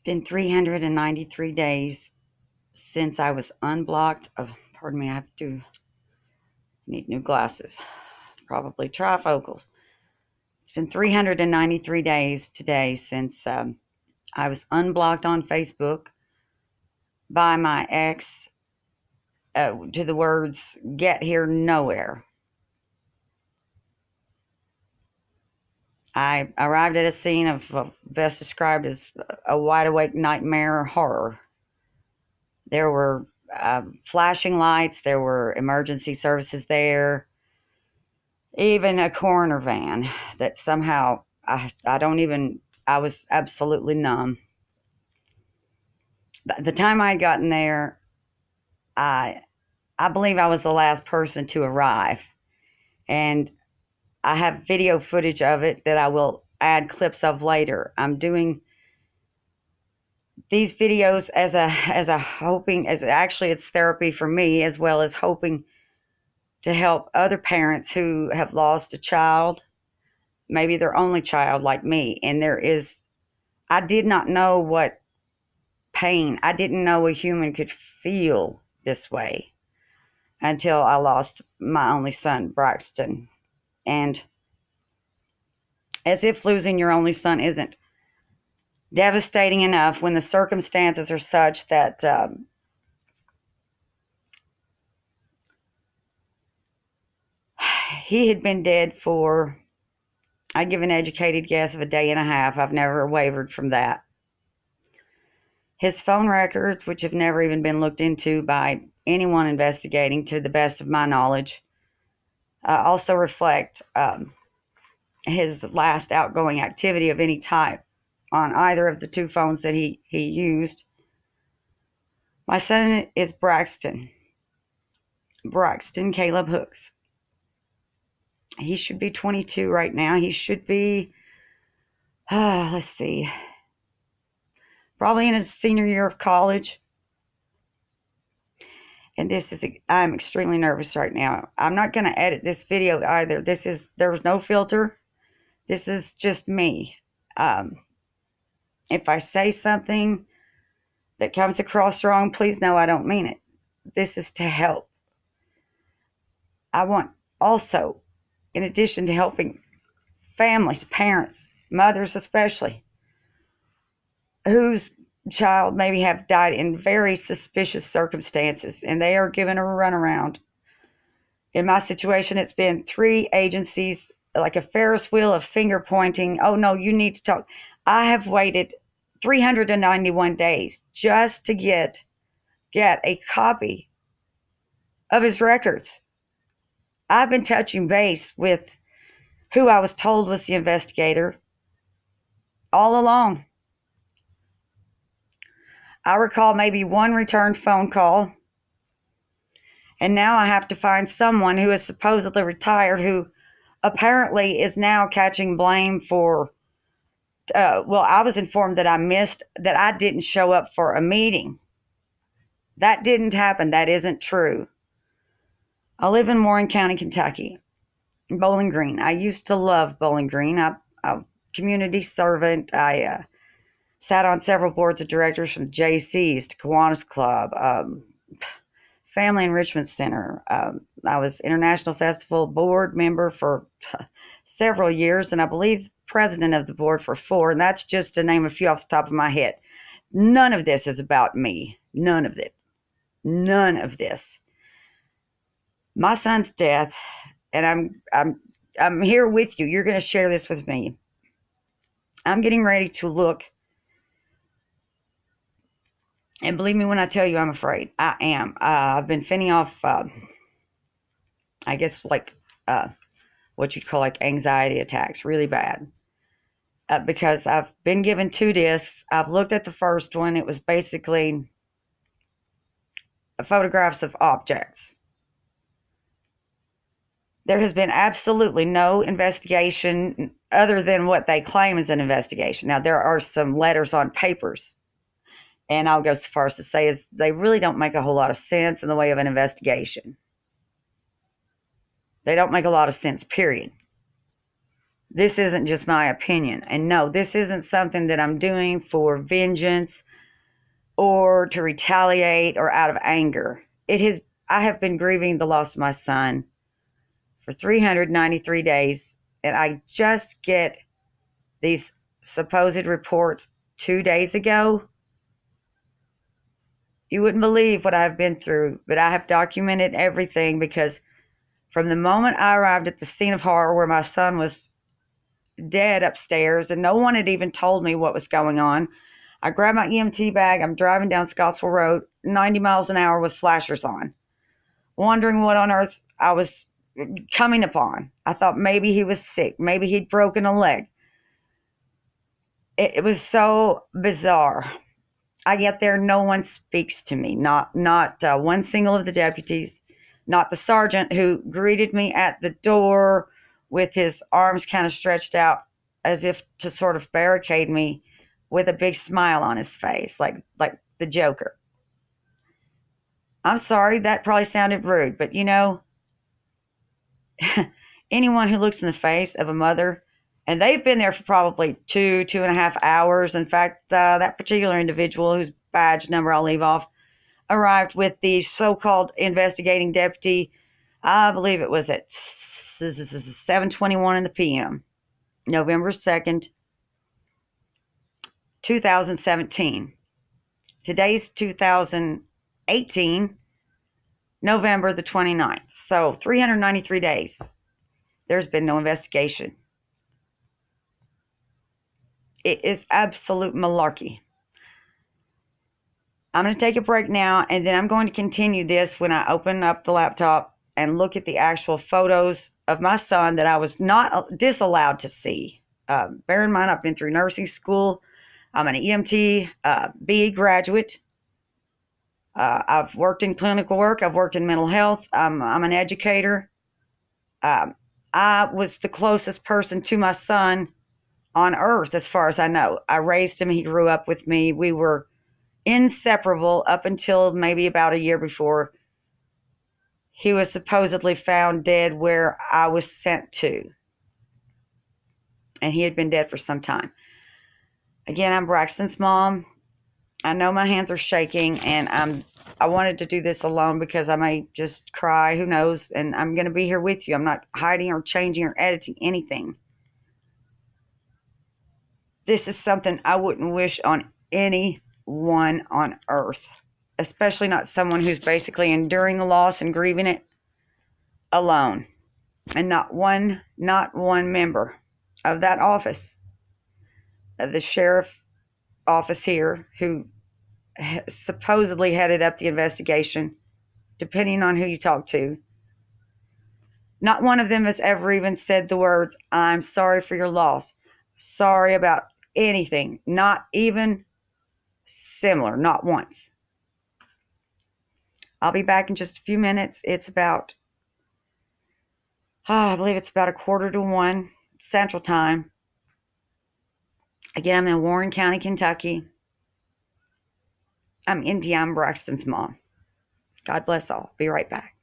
Been 393 days since I was unblocked. Oh, pardon me, need new glasses. Probably trifocals. It's been 393 days today since I was unblocked on Facebook by my ex to the words, "Get here nowhere." I arrived at a scene of best described as a wide awake nightmare horror. There were flashing lights, there were emergency services there, even a coroner van that somehow I was absolutely numb. By the time I had gotten there, I I believe I was the last person to arrive, and I have video footage of it that I will add clips of later. I'm doing these videos as a hoping as actually it's therapy for me, as well as hoping to help other parents who have lost a child, maybe their only child like me. And I did not know what pain, I didn't know a human could feel this way until I lost my only son, Braxton. And as if losing your only son isn't devastating enough when the circumstances are such that he had been dead for, I'd give an educated guess of a day and a half. I've never wavered from that. His phone records, which have never even been looked into by anyone investigating, to the best of my knowledge, also reflect his last outgoing activity of any type on either of the two phones that he used. My son is Braxton Caleb Hooks. He should be 22 right now. He should be, let's see, probably in his senior year of college. And I'm extremely nervous right now. I'm not going to edit this video either. There's no filter. This is just me. If I say something that comes across wrong, please know I don't mean it. This is to help. I want also, in addition to helping families, parents, mothers especially, whose child maybe have died in very suspicious circumstances, and they are given a runaround. In my situation, it's been 3 agencies, like a Ferris wheel of finger pointing. Oh no, you need to talk. I have waited 391 days just to get a copy of his records. I've been touching base with who I was told was the investigator all along. I recall maybe one returned phone call, and now I have to find someone who is supposedly retired who apparently is now catching blame for, I was informed that I didn't show up for a meeting. That didn't happen. That isn't true. I live in Warren County, Kentucky, in Bowling Green. I used to love Bowling Green. I'm a community servant. I sat on several boards of directors, from JC's to Kiwanis Club, Family Enrichment Center. I was International Festival board member for several years, and I believe president of the board for 4, and that's just to name a few off the top of my head. None of this is about me. None of it. None of this. My son's death, and I'm here with you. You're going to share this with me. I'm getting ready to look. And believe me when I tell you I'm afraid. I am. I've been fending off, I guess, like what you'd call like anxiety attacks, really bad. Because I've been given 2 discs. I've looked at the first one. It was basically photographs of objects. There has been absolutely no investigation other than what they claim is an investigation. Now, there are some letters on papers, and I'll go so far as to say is they really don't make a whole lot of sense in the way of an investigation. They don't make a lot of sense, period. This isn't just my opinion. And no, this isn't something that I'm doing for vengeance or to retaliate or out of anger. I have been grieving the loss of my son for 393 days, and I just get these supposed reports 2 days ago. You wouldn't believe what I've been through, but I have documented everything because from the moment I arrived at the scene of horror where my son was dead upstairs and no one had even told me what was going on, I grabbed my EMT bag. I'm driving down Scottsville Road, 90 miles an hour with flashers on, wondering what on earth I was coming upon. I thought maybe he was sick. Maybe he'd broken a leg. It was so bizarre. I get there, no one speaks to me. Not one single of the deputies, not the sergeant who greeted me at the door with his arms kind of stretched out as if to sort of barricade me, with a big smile on his face, like the Joker. I'm sorry, that probably sounded rude, but anyone who looks in the face of a mother, and they've been there for probably 2.5 hours. In fact, that particular individual, whose badge number I'll leave off, arrived with the so-called investigating deputy. I believe it was at 7:21 in the p.m., November 2nd, 2017. Today's 2018, November the 29th. So 393 days. There's been no investigation. It is absolute malarkey. I'm going to take a break now, and then I'm going to continue this when I open up the laptop and look at the actual photos of my son that I was not disallowed to see. Bear in mind, I've been through nursing school. I'm an EMT, BE graduate. I've worked in clinical work. I've worked in mental health. I'm an educator. I was the closest person to my son on earth, as far as I know. I raised him. He grew up with me. We were inseparable up until maybe about a year before he was supposedly found dead where I was sent to. And he had been dead for some time. Again, I'm Braxton's mom. I know my hands are shaking, and I wanted to do this alone because I may just cry. Who knows? And I'm going to be here with you. I'm not hiding or changing or editing anything. This is something I wouldn't wish on anyone on earth, especially not someone who's basically enduring the loss and grieving it alone. And not one member of that office, of the sheriff office here, who supposedly headed up the investigation, depending on who you talk to. Not one of them has ever even said the words, "I'm sorry for your loss," sorry about anything, not even similar, not once. I'll be back in just a few minutes. It's about, I believe it's about 1:45 Central Time. Again, I'm in Warren County, Kentucky. I'm India. I'm Braxton's mom. God bless all. Be right back.